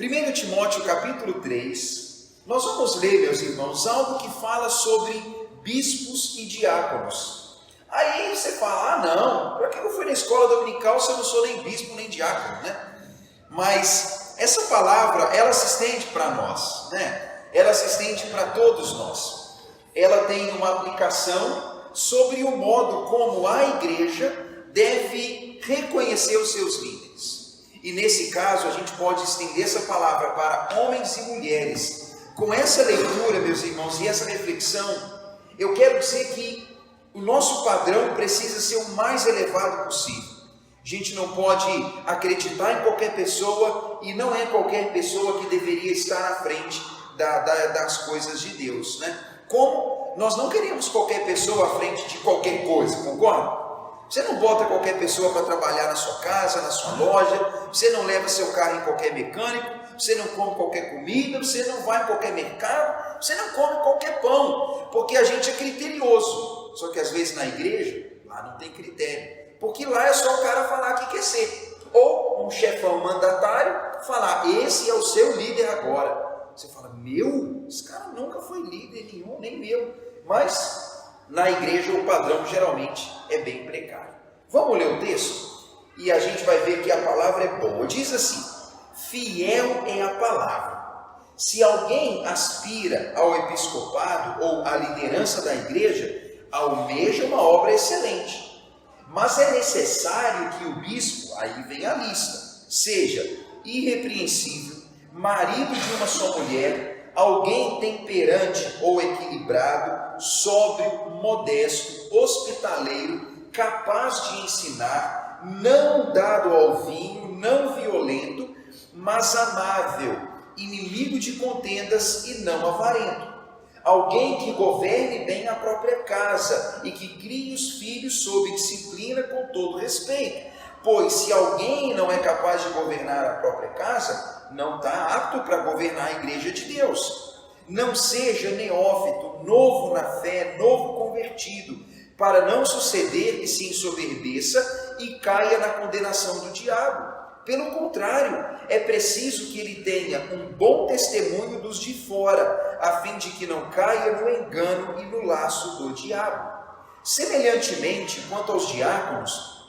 1 Timóteo capítulo 3, nós vamos ler, meus irmãos, algo que fala sobre bispos e diáconos. Aí você fala, não, para que eu fui na escola dominical se eu não sou nem bispo nem diácono, né? Mas essa palavra, ela se estende para nós, né? Ela se estende para todos nós. Ela tem uma aplicação sobre o modo como a igreja deve reconhecer os seus líderes. E nesse caso, a gente pode estender essa palavra para homens e mulheres. Com essa leitura, meus irmãos, e essa reflexão, eu quero dizer que o nosso padrão precisa ser o mais elevado possível. A gente não pode acreditar em qualquer pessoa, e não é qualquer pessoa que deveria estar à frente das coisas de Deus, né? Como nós não queremos qualquer pessoa à frente de qualquer coisa, concorda? Você não bota qualquer pessoa para trabalhar na sua casa, na sua loja, você não leva seu carro em qualquer mecânico, você não come qualquer comida, você não vai em qualquer mercado, você não come qualquer pão, porque a gente é criterioso. Só que às vezes na igreja, lá não tem critério, porque lá é só o cara falar que quer ser, ou um chefão mandatário falar, esse é o seu líder agora. Você fala, meu, esse cara nunca foi líder nenhum, nem meu. Mas na igreja o padrão geralmente é bem precário. Vamos ler o texto? E a gente vai ver que a palavra é boa. Diz assim, fiel é a palavra. Se alguém aspira ao episcopado ou à liderança da igreja, almeja uma obra excelente. Mas é necessário que o bispo, aí vem a lista, seja irrepreensível, marido de uma só mulher, alguém temperante ou equilibrado, sóbrio, modesto, hospitaleiro, capaz de ensinar, não dado ao vinho, não violento, mas amável, inimigo de contendas e não avarento. Alguém que governe bem a própria casa e que crie os filhos sob disciplina com todo respeito. Pois se alguém não é capaz de governar a própria casa, não está apto para governar a igreja de Deus. Não seja neófito, novo na fé, novo convertido, para não suceder que se ensoberbeça e caia na condenação do diabo. Pelo contrário, é preciso que ele tenha um bom testemunho dos de fora, a fim de que não caia no engano e no laço do diabo. Semelhantemente, quanto aos diáconos,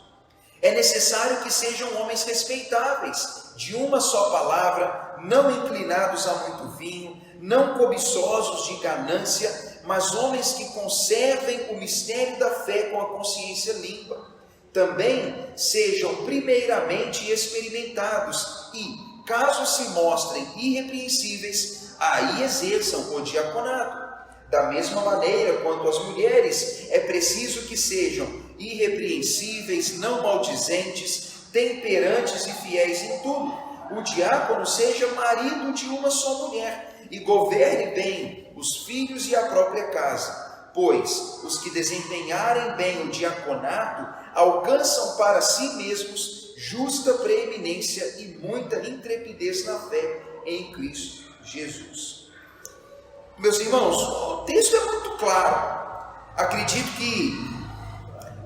é necessário que sejam homens respeitáveis, de uma só palavra, não inclinados a muito vinho, não cobiçosos de ganância, mas homens que conservem o mistério da fé com a consciência limpa. Também sejam primeiramente experimentados e, caso se mostrem irrepreensíveis, aí exerçam o diaconato. Da mesma maneira, quanto às mulheres, é preciso que sejam irrepreensíveis, não maldizentes, temperantes e fiéis em tudo. O diácono seja marido de uma só mulher e governe bem os filhos e a própria casa, pois os que desempenharem bem o diaconato alcançam para si mesmos justa preeminência e muita intrepidez na fé em Cristo Jesus. Meus irmãos, o texto é muito claro. Acredito que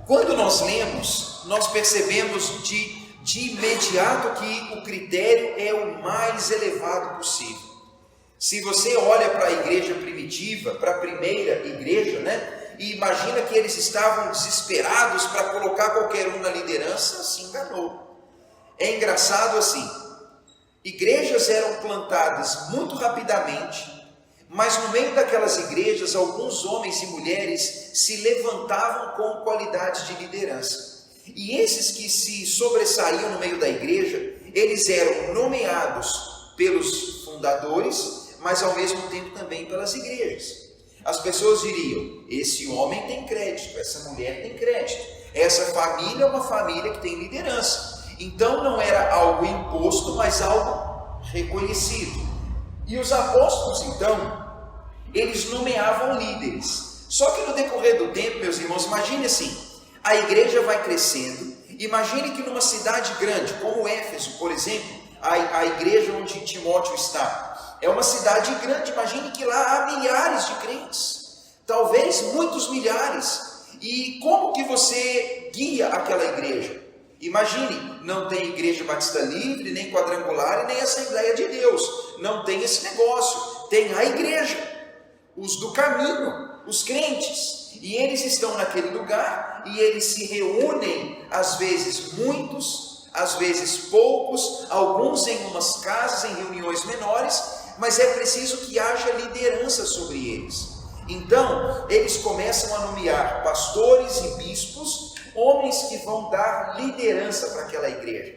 quando nós lemos, nós percebemos de imediato que o critério é o mais elevado possível. Se você olha para a igreja primitiva, para a primeira igreja, né? E imagina que eles estavam desesperados para colocar qualquer um na liderança, se enganou. É engraçado assim, igrejas eram plantadas muito rapidamente, mas no meio daquelas igrejas, alguns homens e mulheres se levantavam com qualidade de liderança. E esses que se sobressaíam no meio da igreja, eles eram nomeados pelos fundadores, mas ao mesmo tempo também pelas igrejas. As pessoas diriam, esse homem tem crédito, essa mulher tem crédito, essa família é uma família que tem liderança. Então não era algo imposto, mas algo reconhecido. E os apóstolos então, eles nomeavam líderes. Só que no decorrer do tempo, meus irmãos, imagine assim, a igreja vai crescendo, imagine que numa cidade grande, como Éfeso, por exemplo, a igreja onde Timóteo está, é uma cidade grande, imagine que lá há milhares de crentes, talvez muitos milhares. E como que você guia aquela igreja? Imagine, não tem Igreja Batista Livre, nem Quadrangular e nem Assembleia de Deus. Não tem esse negócio. Tem a igreja, os do caminho, os crentes. E eles estão naquele lugar e eles se reúnem, às vezes muitos, às vezes poucos, alguns em umas casas, em reuniões menores, mas é preciso que haja liderança sobre eles. Então, eles começam a nomear pastores e bispos, homens que vão dar liderança para aquela igreja.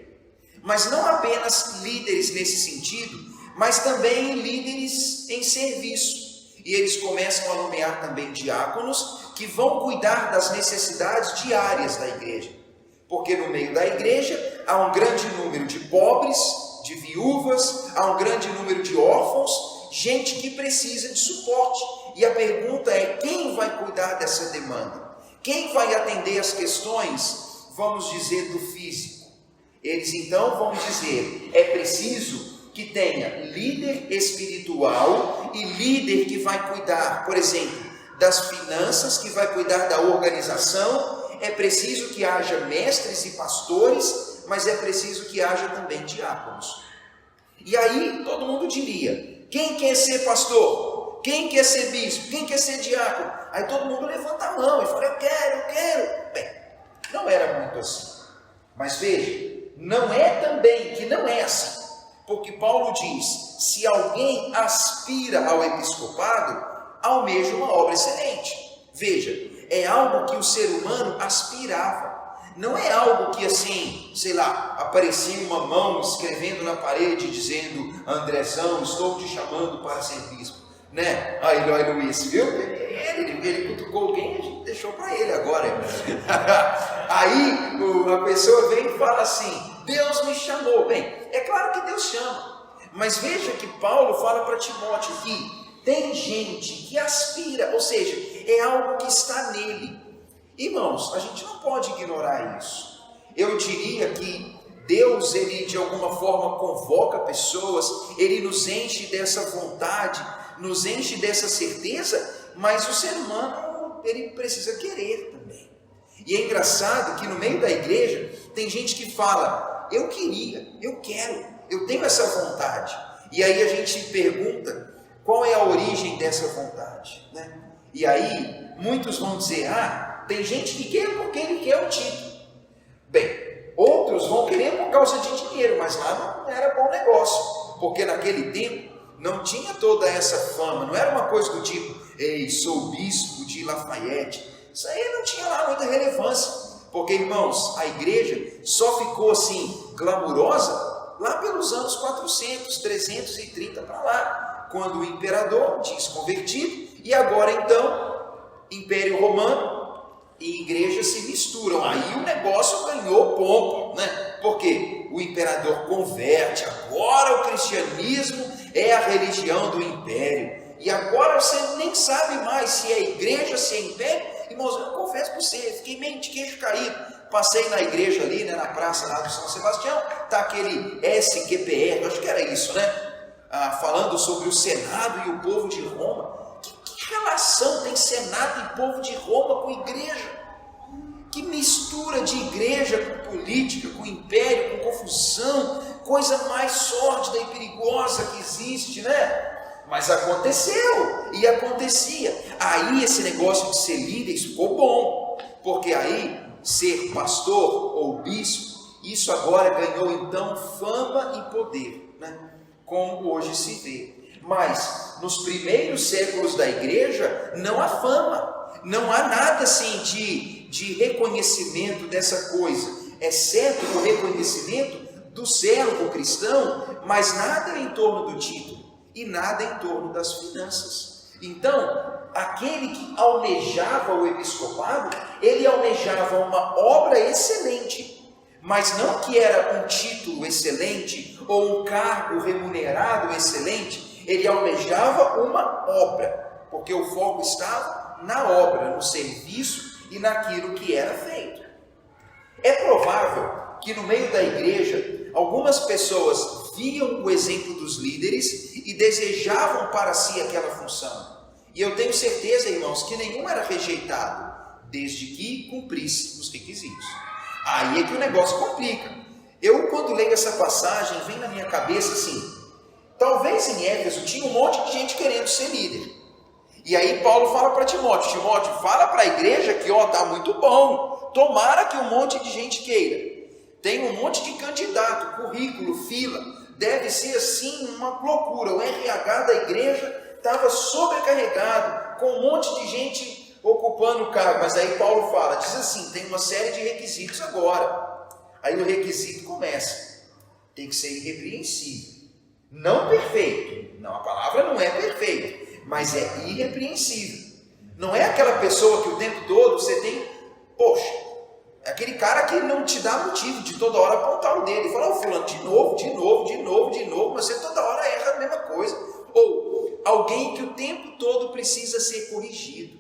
Mas não apenas líderes nesse sentido, mas também líderes em serviço. E eles começam a nomear também diáconos que vão cuidar das necessidades diárias da igreja. Porque no meio da igreja há um grande número de pobres, de viúvas, há um grande número de órfãos, gente que precisa de suporte. E a pergunta é: quem vai cuidar dessa demanda? Quem vai atender as questões, vamos dizer, do físico? Eles então vão dizer: é preciso que tenha líder espiritual e líder que vai cuidar, por exemplo, das finanças, que vai cuidar da organização. É preciso que haja mestres e pastores, mas é preciso que haja também diáconos. E aí todo mundo diria: quem quer ser pastor? Quem quer ser bispo? Quem quer ser diácono? Aí todo mundo levanta a mão e fala: eu quero. Bem, não era muito assim. Mas veja, não é também que não é assim. Porque Paulo diz: se alguém aspira ao episcopado, almeja uma obra excelente. Veja, é algo que o ser humano aspirava. Não é algo que assim, sei lá, aparecia uma mão escrevendo na parede dizendo: Andrezão, estou te chamando para ser bispo. Né? Aí Luiz, viu? Ele cutucou alguém e a gente deixou para ele agora. Aí a pessoa vem e fala assim: Deus me chamou. Bem, é claro que Deus chama, mas veja que Paulo fala para Timóteo que tem gente que aspira, ou seja, é algo que está nele. Irmãos, a gente não pode ignorar isso. Eu diria que Deus, ele de alguma forma convoca pessoas, ele nos enche dessa vontade, nos enche dessa certeza, mas o ser humano, ele precisa querer também. E é engraçado que no meio da igreja tem gente que fala: eu queria, eu quero, eu tenho essa vontade. E aí a gente pergunta: qual é a origem dessa vontade? Né? E aí muitos vão dizer: tem gente que quer porque ele quer o título. Bem, outros vão querer por causa de dinheiro, mas lá não era bom negócio, porque naquele tempo não tinha toda essa fama, não era uma coisa do tipo: ei, sou bispo de Lafayette. Isso aí não tinha lá muita relevância, porque, irmãos, a igreja só ficou assim glamurosa lá pelos anos 400, 330 para lá, quando o imperador diz convertido, e agora então Império Romano e igreja se misturam. Aí o negócio ganhou pompa, né? Porque o imperador converte, agora o cristianismo é a religião do império, e agora você nem sabe mais se é igreja, se é império. Irmãos, eu confesso para você, fiquei meio de queixo caído. Passei na igreja ali, né, na praça lá do São Sebastião, tá aquele SQPR, acho que era isso, né? Falando sobre o Senado e o povo de Roma. Que relação tem Senado e povo de Roma com igreja? Que mistura de igreja com política, com império, com confusão, coisa mais sórdida e perigosa que existe, né? Mas aconteceu e acontecia. Aí esse negócio de ser líder ficou bom, porque aí ser pastor ou bispo, isso agora ganhou então fama e poder, né? Como hoje se vê. Mas nos primeiros séculos da igreja não há fama, não há nada assim de reconhecimento dessa coisa, exceto o reconhecimento do servo cristão, mas nada em torno do título e nada em torno das finanças. Então, aquele que almejava o episcopado, ele almejava uma obra excelente, mas não que era um título excelente ou um cargo remunerado excelente. Ele almejava uma obra, porque o foco estava na obra, no serviço e naquilo que era feito. É provável que no meio da igreja algumas pessoas viam o exemplo dos líderes e desejavam para si aquela função. E eu tenho certeza, irmãos, que nenhum era rejeitado, desde que cumprisse os requisitos. Aí é que o negócio complica. Eu, quando leio essa passagem, vem na minha cabeça assim, talvez em Éfeso tinha um monte de gente querendo ser líder. E aí Paulo fala para Timóteo, Timóteo, fala para a igreja que tá muito bom, tomara que um monte de gente queira. Tem um monte de candidato, currículo, fila, deve ser assim uma loucura. O RH da igreja estava sobrecarregado, com um monte de gente ocupando o cargo. Mas aí Paulo fala, diz assim, tem uma série de requisitos agora. Aí o requisito começa, tem que ser irrepreensível. Não perfeito, não, a palavra não é perfeita, mas é irrepreensível. Não é aquela pessoa que o tempo todo você tem, poxa, é aquele cara que não te dá motivo de toda hora apontar o dedo e falar, fulano, de novo, mas você toda hora erra a mesma coisa. Ou alguém que o tempo todo precisa ser corrigido.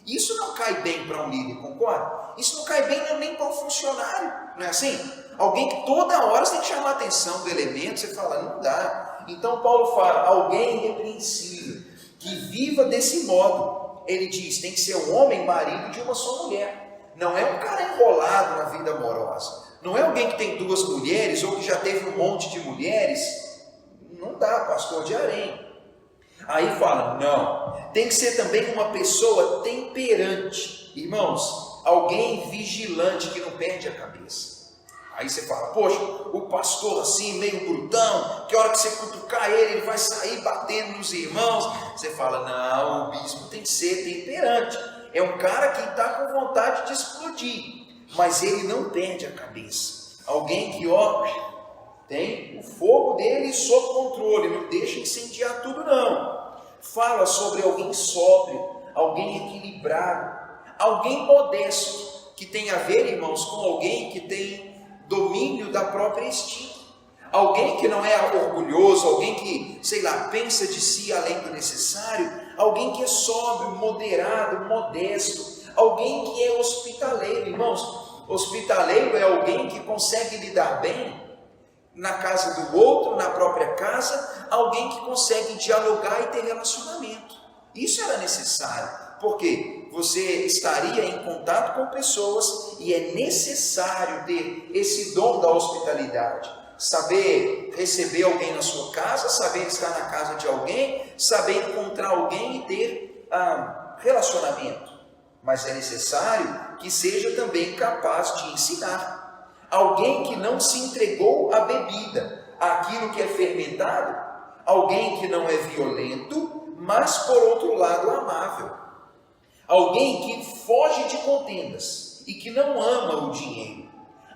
Isso não cai bem para um líder, concorda? Isso não cai bem nem para um funcionário, não é assim? Alguém que toda hora você tem que chamar a atenção do elemento, você fala, não dá. Então Paulo fala, alguém irrepreensível, que viva desse modo. Ele diz, tem que ser um homem marido de uma só mulher. Não é um cara enrolado na vida amorosa. Não é alguém que tem 2 mulheres ou que já teve um monte de mulheres. Não dá, pastor de harém. Aí fala, não, tem que ser também uma pessoa temperante. Irmãos, alguém vigilante que não perde a cabeça. Aí você fala, poxa, o pastor assim, meio brutão, que a hora que você cutucar ele vai sair batendo nos irmãos. Você fala, não, o bispo tem que ser temperante. É um cara que está com vontade de explodir, mas ele não perde a cabeça. Alguém que, tem o fogo dele sob controle, não deixa incendiar tudo não. Fala sobre alguém sóbrio, alguém equilibrado, alguém modesto, que tem a ver, irmãos, com alguém que tem domínio da própria estima. Alguém que não é orgulhoso, alguém que, pensa de si além do necessário, alguém que é sóbrio, moderado, modesto, alguém que é hospitaleiro. Irmãos, hospitaleiro é alguém que consegue lidar bem na casa do outro, na própria casa, alguém que consegue dialogar e ter relacionamento. Isso era necessário, porque você estaria em contato com pessoas e é necessário ter esse dom da hospitalidade. Saber receber alguém na sua casa, saber estar na casa de alguém, saber encontrar alguém e ter relacionamento. Mas é necessário que seja também capaz de ensinar. Alguém que não se entregou à bebida, àquilo que é fermentado. Alguém que não é violento, mas por outro lado amável. Alguém que foge de contendas e que não ama o dinheiro.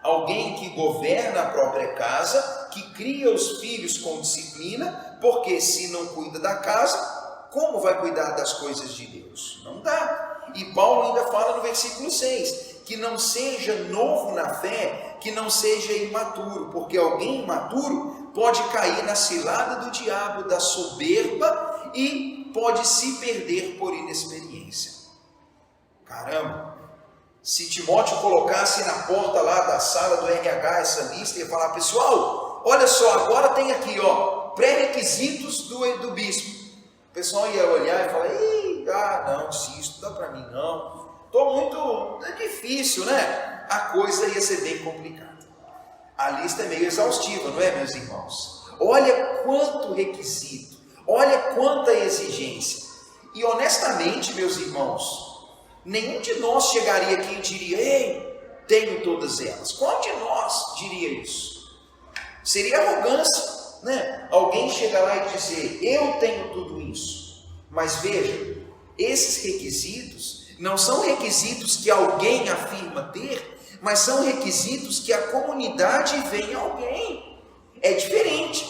Alguém que governa a própria casa, que cria os filhos com disciplina, porque se não cuida da casa, como vai cuidar das coisas de Deus? Não dá. E Paulo ainda fala no versículo 6, que não seja novo na fé, que não seja imaturo, porque alguém imaturo pode cair na cilada do diabo, da soberba, e pode se perder por inexperiência. Caramba! Se Timóteo colocasse na porta lá da sala do RH essa lista, ia falar, pessoal, olha só, agora tem aqui, pré-requisitos do bispo. O pessoal ia olhar e falar, não, se isso não dá para mim não, é difícil, né? A coisa ia ser bem complicada. A lista é meio exaustiva, não é, meus irmãos? Olha quanto requisito, olha quanta exigência. E honestamente, meus irmãos, nenhum de nós chegaria aqui e diria, ei, tenho todas elas. Qual de nós diria isso? Seria arrogância, né? Alguém chegar lá e dizer, eu tenho tudo isso. Mas veja, esses requisitos não são requisitos que alguém afirma ter, mas são requisitos que a comunidade vê em alguém. É diferente.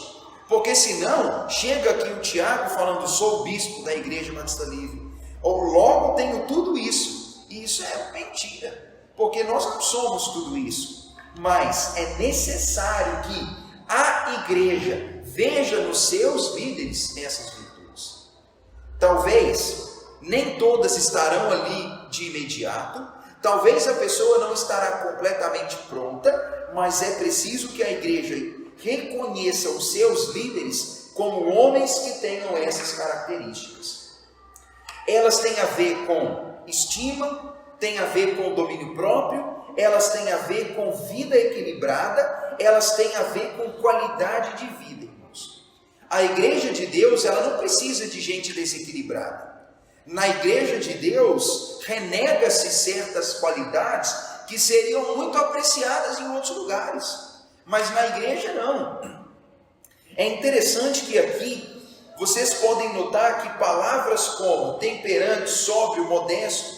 Porque senão, chega aqui o Tiago falando, sou o bispo da Igreja Batista Livre. Ou logo tenho tudo isso. E isso é mentira. Porque nós não somos tudo isso. Mas é necessário que a igreja veja nos seus líderes essas virtudes. Talvez nem todas estarão ali de imediato. Talvez a pessoa não estará completamente pronta. Mas é preciso que a igreja reconheça os seus líderes como homens que tenham essas características. Elas têm a ver com estima, têm a ver com domínio próprio, elas têm a ver com vida equilibrada, elas têm a ver com qualidade de vida, irmãos. A igreja de Deus, ela não precisa de gente desequilibrada. Na igreja de Deus, renega-se certas qualidades que seriam muito apreciadas em outros lugares, mas na igreja não. É interessante que aqui vocês podem notar que palavras como temperante, sóbrio, modesto,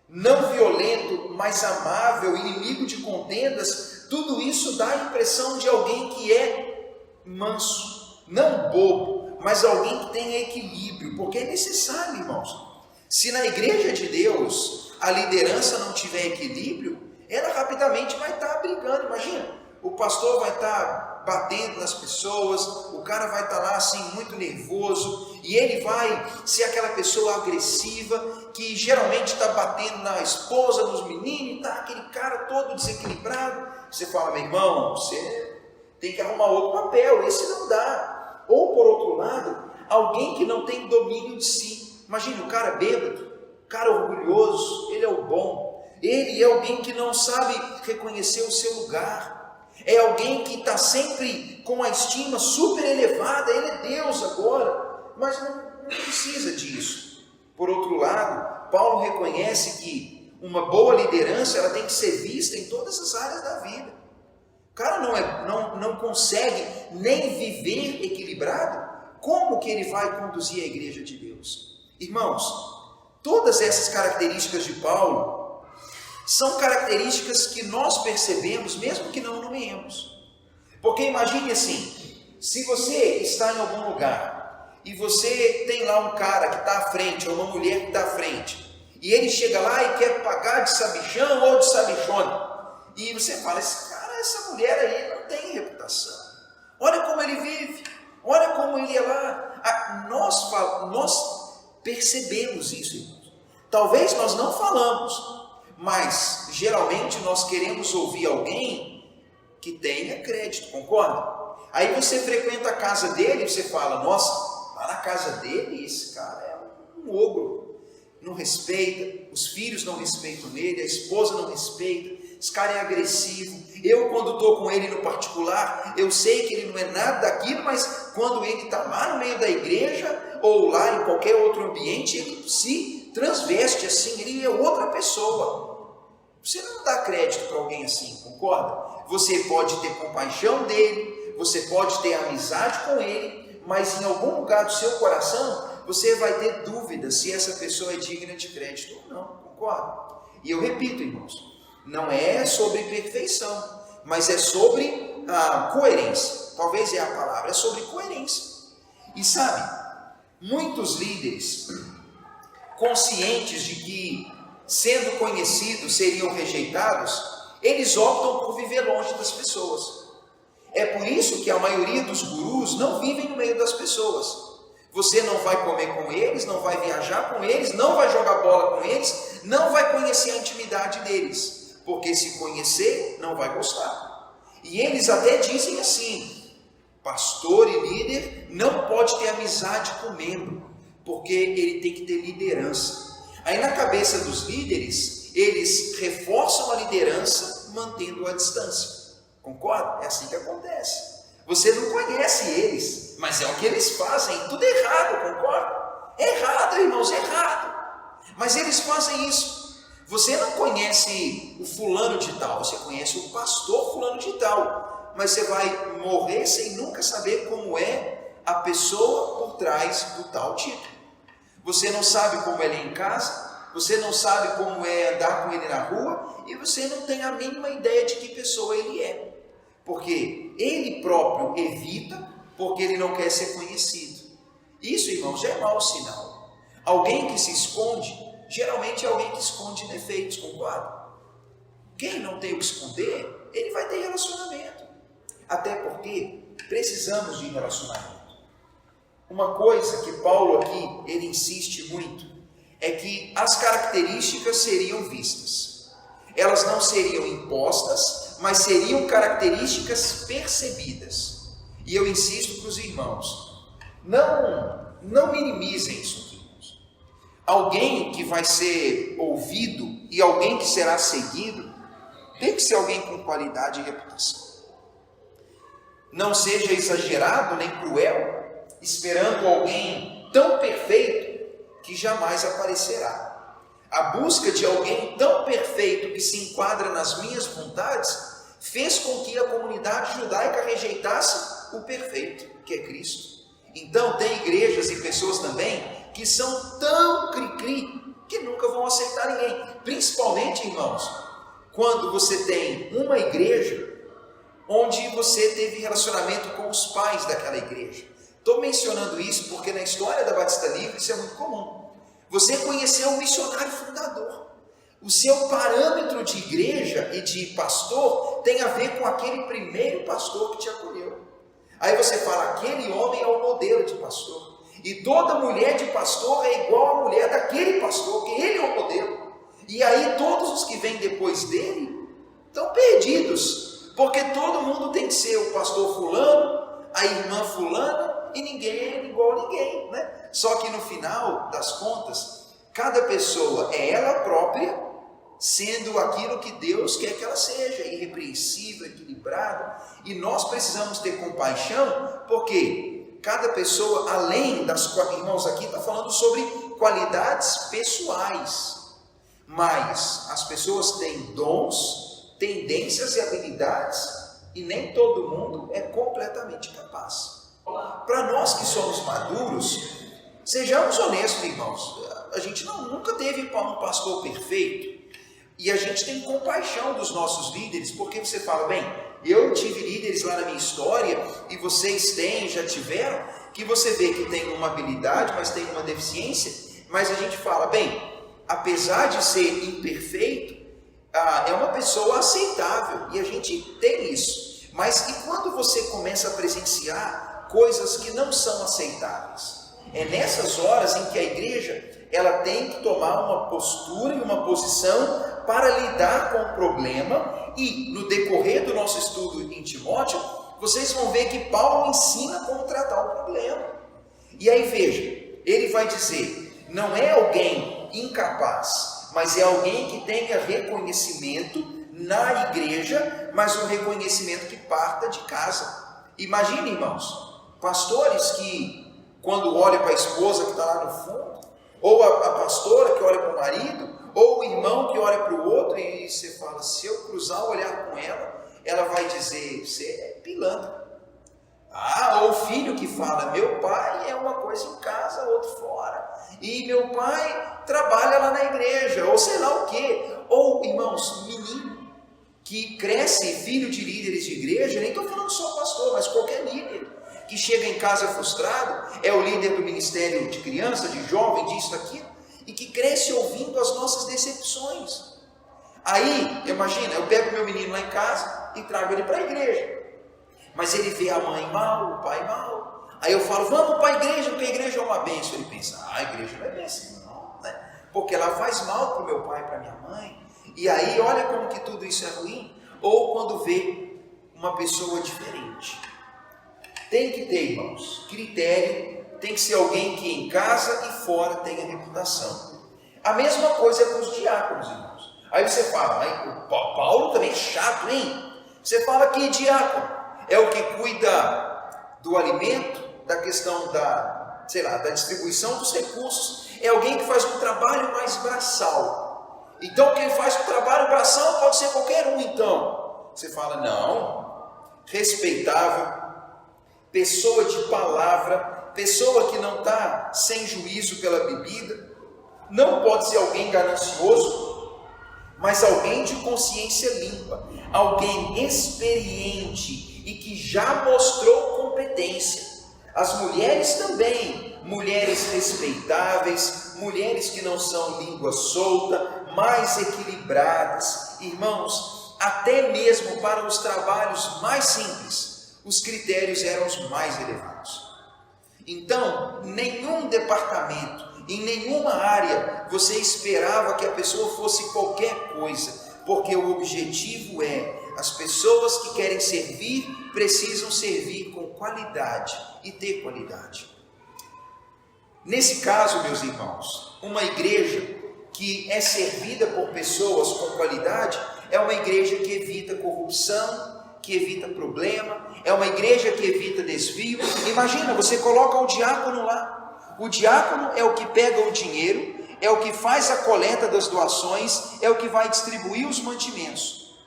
não violento, mas amável, inimigo de contendas, tudo isso dá a impressão de alguém que é manso, não bobo, mas alguém que tem equilíbrio, porque é necessário, irmãos. Se na igreja de Deus a liderança não tiver equilíbrio, ela rapidamente vai estar brigando. Imagina, o pastor vai estar batendo nas pessoas, o cara vai estar lá assim muito nervoso, e ele vai ser aquela pessoa agressiva que geralmente está batendo na esposa, nos meninos, está aquele cara todo desequilibrado. Você fala, meu irmão, você tem que arrumar outro papel, esse não dá. Ou por outro lado, alguém que não tem domínio de si. Imagine o cara bêbado, o cara orgulhoso, ele é o bom, ele é alguém que não sabe reconhecer o seu lugar. É alguém que está sempre com a estima super elevada, ele é Deus agora, mas não precisa disso. Por outro lado, Paulo reconhece que uma boa liderança ela tem que ser vista em todas as áreas da vida. O cara não consegue nem viver equilibrado, como que ele vai conduzir a igreja de Deus? Irmãos, todas essas características de Paulo são características que nós percebemos, mesmo que não nomeemos. Porque imagine assim, se você está em algum lugar, e você tem lá um cara que está à frente, ou uma mulher que está à frente, e ele chega lá e quer pagar de sabichão ou de sabichona, e você fala, essa mulher aí não tem reputação, olha como ele vive, olha como ele é lá. Nós percebemos isso, irmãos. Talvez nós não falamos, mas geralmente nós queremos ouvir alguém que tenha crédito, concorda? Aí você frequenta a casa dele e você fala, nossa, lá na casa dele esse cara é um ogro, não respeita, os filhos não respeitam ele, a esposa não respeita, esse cara é agressivo. Eu quando estou com ele no particular, eu sei que ele não é nada daquilo, mas quando ele está lá no meio da igreja, ou lá em qualquer outro ambiente, ele se transveste assim, ele é outra pessoa. Você não dá crédito para alguém assim, concorda? Você pode ter compaixão dele, você pode ter amizade com ele, mas em algum lugar do seu coração, você vai ter dúvida se essa pessoa é digna de crédito ou não, concorda? E eu repito, irmãos, não é sobre perfeição, mas é sobre coerência. Talvez é a palavra, é sobre coerência. E sabe, muitos líderes, conscientes de que sendo conhecidos seriam rejeitados, eles optam por viver longe das pessoas. É por isso que a maioria dos gurus não vivem no meio das pessoas. Você não vai comer com eles, não vai viajar com eles, não vai jogar bola com eles, não vai conhecer a intimidade deles, porque se conhecer, não vai gostar. E eles até dizem assim, pastor e líder não pode ter amizade com membro, porque ele tem que ter liderança. Aí na cabeça dos líderes, eles reforçam a liderança mantendo a distância. Concorda? É assim que acontece. Você não conhece eles, mas é o que eles fazem. Tudo errado, concorda? É errado, irmãos, é errado. Mas eles fazem isso. Você não conhece o fulano de tal, você conhece o pastor fulano de tal. Mas você vai morrer sem nunca saber como é a pessoa por trás do tal título. Você não sabe como ele é em casa, você não sabe como é andar com ele na rua, e você não tem a mínima ideia de que pessoa ele é. Porque ele próprio evita, porque ele não quer ser conhecido. Isso, irmãos, já é mau sinal. Alguém que se esconde, geralmente é alguém que esconde defeitos, concorda? Quem não tem o que esconder, ele vai ter relacionamento. Até porque precisamos de relacionamento. Uma coisa que Paulo aqui, ele insiste muito, é que as características seriam vistas. Elas não seriam impostas, mas seriam características percebidas. E eu insisto para os irmãos, não minimizem isso aqui. Alguém que vai ser ouvido e alguém que será seguido, Tem que ser alguém com qualidade e reputação. Não seja exagerado nem cruel, esperando alguém tão perfeito que jamais aparecerá. A busca de alguém tão perfeito que se enquadra nas minhas vontades fez com que a comunidade judaica rejeitasse o perfeito, que é Cristo. Então tem igrejas e pessoas também que são tão cri-cri que nunca vão aceitar ninguém. Principalmente, irmãos, quando você tem uma igreja onde você teve relacionamento com os pais daquela igreja. Estou mencionando isso porque na história da Batista Livre isso é muito comum. Você conheceu o missionário fundador. O seu parâmetro de igreja e de pastor tem a ver com aquele primeiro pastor que te acolheu. Aí você fala, aquele homem é o modelo de pastor. E toda mulher de pastor é igual à mulher daquele pastor, que ele é o modelo. E aí todos os que vêm depois dele estão perdidos. Porque todo mundo tem que ser o pastor fulano, a irmã fulana, e ninguém é igual a ninguém, né? Só que no final das contas, cada pessoa é ela própria, sendo aquilo que Deus quer que ela seja, irrepreensível, equilibrada. E nós precisamos ter compaixão, porque cada pessoa, além das... Irmãos, aqui está falando sobre qualidades pessoais, mas as pessoas têm dons, tendências e habilidades, e nem todo mundo é completamente capaz. Para nós que somos maduros, sejamos honestos, irmãos, a gente nunca teve um pastor perfeito, e a gente tem compaixão dos nossos líderes, porque você fala, bem, eu tive líderes lá na minha história, e vocês têm, já tiveram, que você vê que tem uma habilidade, mas tem uma deficiência, mas a gente fala, bem, apesar de ser imperfeito, é uma pessoa aceitável, e a gente tem isso. Mas e quando você começa a presenciar coisas que não são aceitáveis? É nessas horas em que a igreja ela tem que tomar uma postura e uma posição para lidar com o problema. E no decorrer do nosso estudo em Timóteo, vocês vão ver que Paulo ensina como tratar o problema. E aí veja, ele vai dizer, não é alguém incapaz, mas é alguém que tenha reconhecimento na igreja, mas um reconhecimento que parta de casa. Imagine, irmãos, pastores que, quando olham para a esposa que está lá no fundo, ou a pastora que olha para o marido, ou o irmão que olha para o outro, e você fala, se eu cruzar o olhar com ela, ela vai dizer, você é pilantra. Ou o filho que fala, meu pai é uma coisa em casa, outro fora, e meu pai trabalha lá na igreja, ou sei lá o quê. Ou, irmãos, menino que cresce filho de líderes de igreja, nem estou falando só pastor, mas qualquer líder, que chega em casa frustrado, é o líder do ministério de criança, de jovem, disso, daquilo, e que cresce ouvindo as nossas decepções. Aí, imagina, eu pego meu menino lá em casa e trago ele para a igreja. Mas ele vê a mãe mal, o pai mal. Aí eu falo, vamos para a igreja, porque a igreja é uma bênção. Ele pensa, a igreja não é bênção, não, né? Porque ela faz mal para o meu pai e para a minha mãe. E aí, olha como que tudo isso é ruim. Ou quando vê uma pessoa diferente. Tem que ter, irmãos, critério. Tem que ser alguém que em casa e fora tenha reputação. A mesma coisa é com os diáconos, irmãos. Aí você fala, mas o Paulo também é chato, hein? Você fala que diácono é o que cuida do alimento, da questão da distribuição dos recursos. É alguém que faz um trabalho mais braçal. Então, quem faz um trabalho braçal pode ser qualquer um, então. Você fala, não, respeitável, pessoa de palavra, pessoa que não está sem juízo pela bebida, não pode ser alguém ganancioso, mas alguém de consciência limpa, alguém experiente, e que já mostrou competência. As mulheres também, mulheres respeitáveis, mulheres que não são língua solta, mais equilibradas. Irmãos, até mesmo para os trabalhos mais simples, os critérios eram os mais elevados. Então, nenhum departamento, em nenhuma área, você esperava que a pessoa fosse qualquer coisa, porque o objetivo é as pessoas que querem servir, precisam servir com qualidade e ter qualidade. Nesse caso, meus irmãos, uma igreja que é servida por pessoas com qualidade é uma igreja que evita corrupção, que evita problema, é uma igreja que evita desvio. Imagina, você coloca o diácono lá. O diácono é o que pega o dinheiro, é o que faz a coleta das doações, é o que vai distribuir os mantimentos.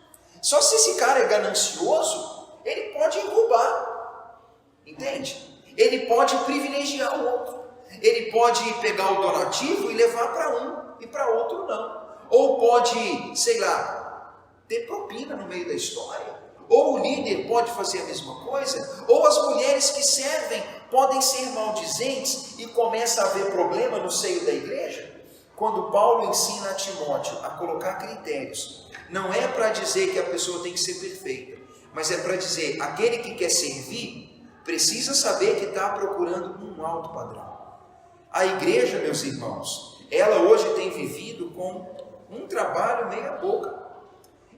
Só se esse cara é ganancioso, ele pode roubar, entende? Ele pode privilegiar o outro. Ele pode pegar o donativo e levar para um e para outro não. Ou pode, sei lá, ter propina no meio da história. Ou o líder pode fazer a mesma coisa. Ou as mulheres que servem podem ser maldizentes e começa a haver problema no seio da igreja. Quando Paulo ensina a Timóteo a colocar critérios, não é para dizer que a pessoa tem que ser perfeita, mas é para dizer, aquele que quer servir, precisa saber que está procurando um alto padrão. A igreja, meus irmãos, ela hoje tem vivido com um trabalho meia boca.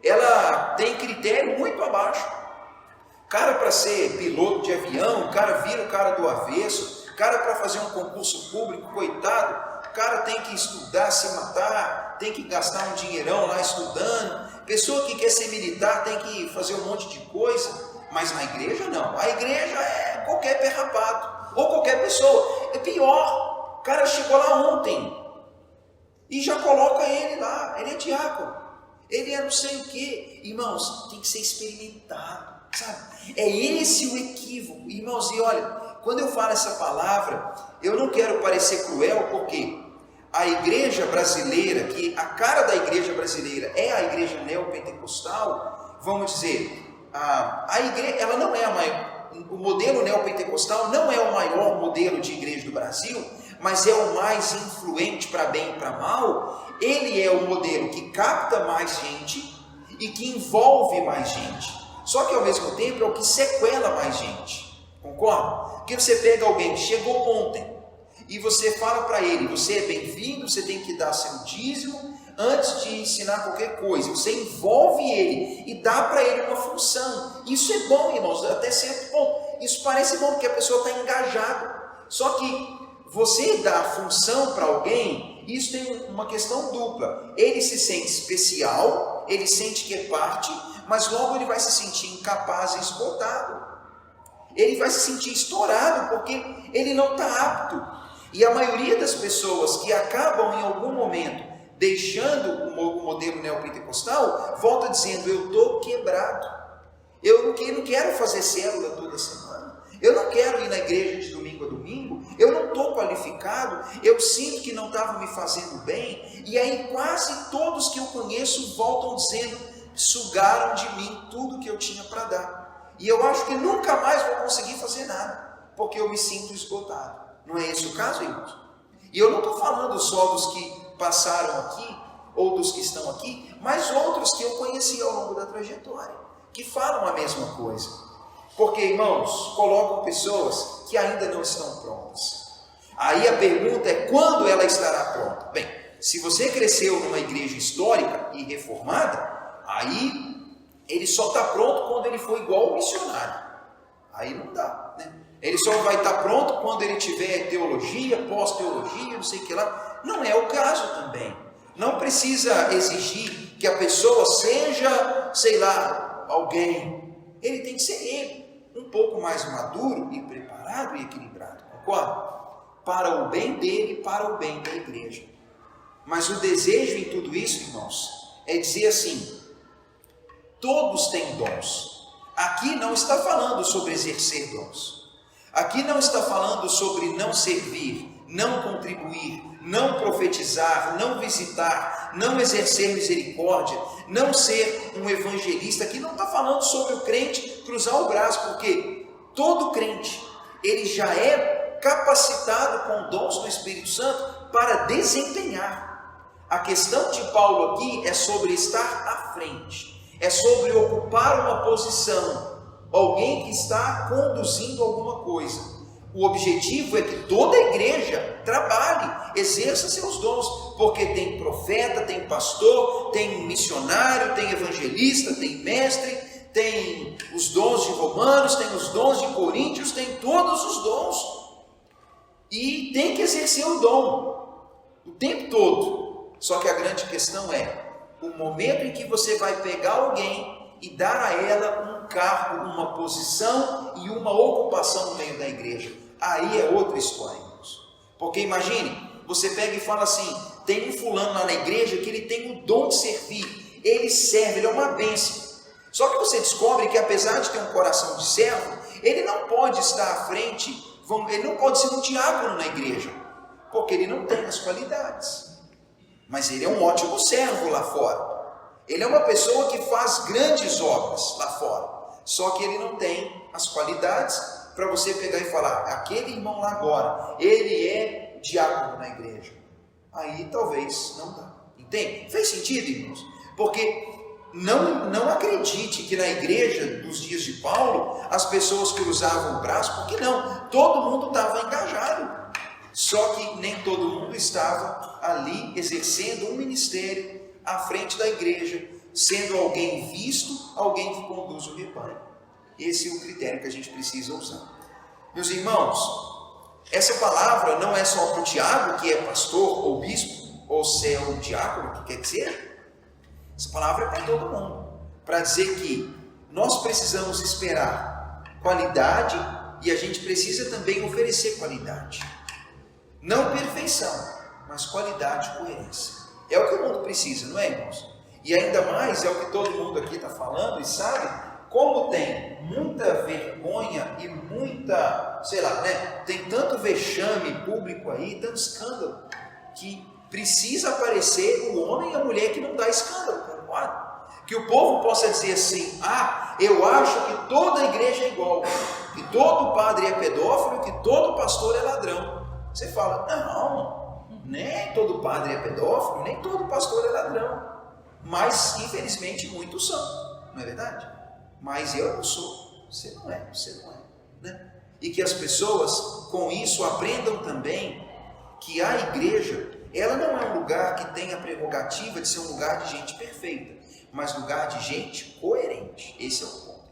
Ela tem critério muito abaixo. Cara para ser piloto de avião, o cara vira o cara do avesso, cara para fazer um concurso público, coitado, o cara tem que estudar, se matar, tem que gastar um dinheirão lá estudando. Pessoa que quer ser militar tem que fazer um monte de coisa, mas na igreja não. A igreja é qualquer perrapado, ou qualquer pessoa. É pior, o cara chegou lá ontem e já coloca ele lá, ele é diácono, ele é não sei o que. Irmãos, tem que ser experimentado, sabe? É esse o equívoco, irmãos. E olha, quando eu falo essa palavra, eu não quero parecer cruel, porque a igreja brasileira, que a cara da igreja brasileira é a igreja neopentecostal, vamos dizer, a igreja, ela não é a maior, o modelo neopentecostal não é o maior modelo de igreja do Brasil, mas é o mais influente para bem e para mal. Ele é o modelo que capta mais gente e que envolve mais gente, só que ao mesmo tempo é o que sequela mais gente, concorda? Porque você pega alguém que chegou ontem e você fala para ele, você é bem-vindo, você tem que dar seu dízimo antes de ensinar qualquer coisa, você envolve ele e dá para ele uma função. Isso é bom, irmãos, até certo ponto, isso parece bom porque a pessoa está engajada. Só que você dá função para alguém, isso tem uma questão dupla. Ele se sente especial, ele sente que é parte, mas logo ele vai se sentir incapaz e esgotado. Ele vai se sentir estourado porque ele não está apto. E a maioria das pessoas que acabam em algum momento deixando o modelo neopentecostal, volta dizendo, eu estou quebrado. Eu não quero fazer célula toda semana. Eu não quero ir na igreja de domingo a domingo, eu não estou qualificado, eu sinto que não estava me fazendo bem. E aí quase todos que eu conheço voltam dizendo, sugaram de mim tudo que eu tinha para dar. E eu acho que nunca mais vou conseguir fazer nada, porque eu me sinto esgotado. Não é esse o caso, irmãos? E eu não estou falando só dos que passaram aqui, ou dos que estão aqui, mas outros que eu conheci ao longo da trajetória, que falam a mesma coisa. Porque, irmãos, colocam pessoas que ainda não estão prontas. Aí a pergunta é, quando ela estará pronta? Bem, se você cresceu numa igreja histórica e reformada, aí ele só está pronto quando ele for igual ao missionário. Aí não dá, né? Ele só vai estar pronto quando ele tiver teologia, pós-teologia, não sei o que lá. Não é o caso também. Não precisa exigir que a pessoa seja, sei lá, alguém. Ele tem que ser ele, um pouco mais maduro e preparado e equilibrado, concorda? Para o bem dele, para o bem da igreja. Mas o desejo em tudo isso, irmãos, é dizer assim, todos têm dons. Aqui não está falando sobre exercer dons. Aqui não está falando sobre não servir, não contribuir, não profetizar, não visitar, não exercer misericórdia, não ser um evangelista. Aqui não está falando sobre o crente cruzar o braço, porque todo crente, ele já é capacitado com dons do Espírito Santo para desempenhar. A questão de Paulo aqui é sobre estar à frente, é sobre ocupar uma posição, alguém que está conduzindo alguma coisa. O objetivo é que toda a igreja trabalhe, exerça seus dons, porque tem profeta, tem pastor, tem missionário, tem evangelista, tem mestre, tem os dons de Romanos, tem os dons de Coríntios, tem todos os dons. E tem que exercer o dom o tempo todo. Só que a grande questão é, o momento em que você vai pegar alguém e dar a ela um cargo, uma posição e uma ocupação no meio da igreja. Aí é outra história, irmãos. Porque imagine, você pega e fala assim, tem um fulano lá na igreja que ele tem o dom de servir, ele serve, ele é uma bênção. Só que você descobre que apesar de ter um coração de servo, ele não pode estar à frente, ele não pode ser um diácono na igreja, porque ele não tem as qualidades. Mas ele é um ótimo servo lá fora. Ele é uma pessoa que faz grandes obras lá fora. Só que ele não tem as qualidades para você pegar e falar, aquele irmão lá agora, ele é diácono na igreja. Aí talvez não dá. Entende? Fez sentido, irmãos? Porque não acredite que na igreja dos dias de Paulo, as pessoas cruzavam o braço, porque não, todo mundo estava engajado. Só que nem todo mundo estava ali exercendo um ministério à frente da igreja, sendo alguém visto, alguém que conduz o rebanho. Esse é o critério que a gente precisa usar. Meus irmãos, essa palavra não é só para o Tiago, que é pastor ou bispo, ou se é um diácono, que quer que seja. Essa palavra é para todo mundo, para dizer que nós precisamos esperar qualidade e a gente precisa também oferecer qualidade. Não perfeição, mas qualidade e coerência. É o que o mundo precisa, não é, irmãos? E ainda mais é o que todo mundo aqui está falando e sabe, como tem muita vergonha e muita, sei lá, né? Tem tanto vexame público aí, tanto escândalo, que precisa aparecer o homem e a mulher que não dá escândalo, concorda? Que o povo possa dizer assim, eu acho que toda a igreja é igual, que todo padre é pedófilo, que todo pastor é ladrão. Você fala, não, nem todo padre é pedófilo, nem todo pastor é ladrão. Mas, infelizmente, muitos são, não é verdade? Mas eu não sou, você não é, né? E que as pessoas, com isso, aprendam também que a igreja, ela não é um lugar que tem a prerrogativa de ser um lugar de gente perfeita, mas lugar de gente coerente. Esse é o ponto.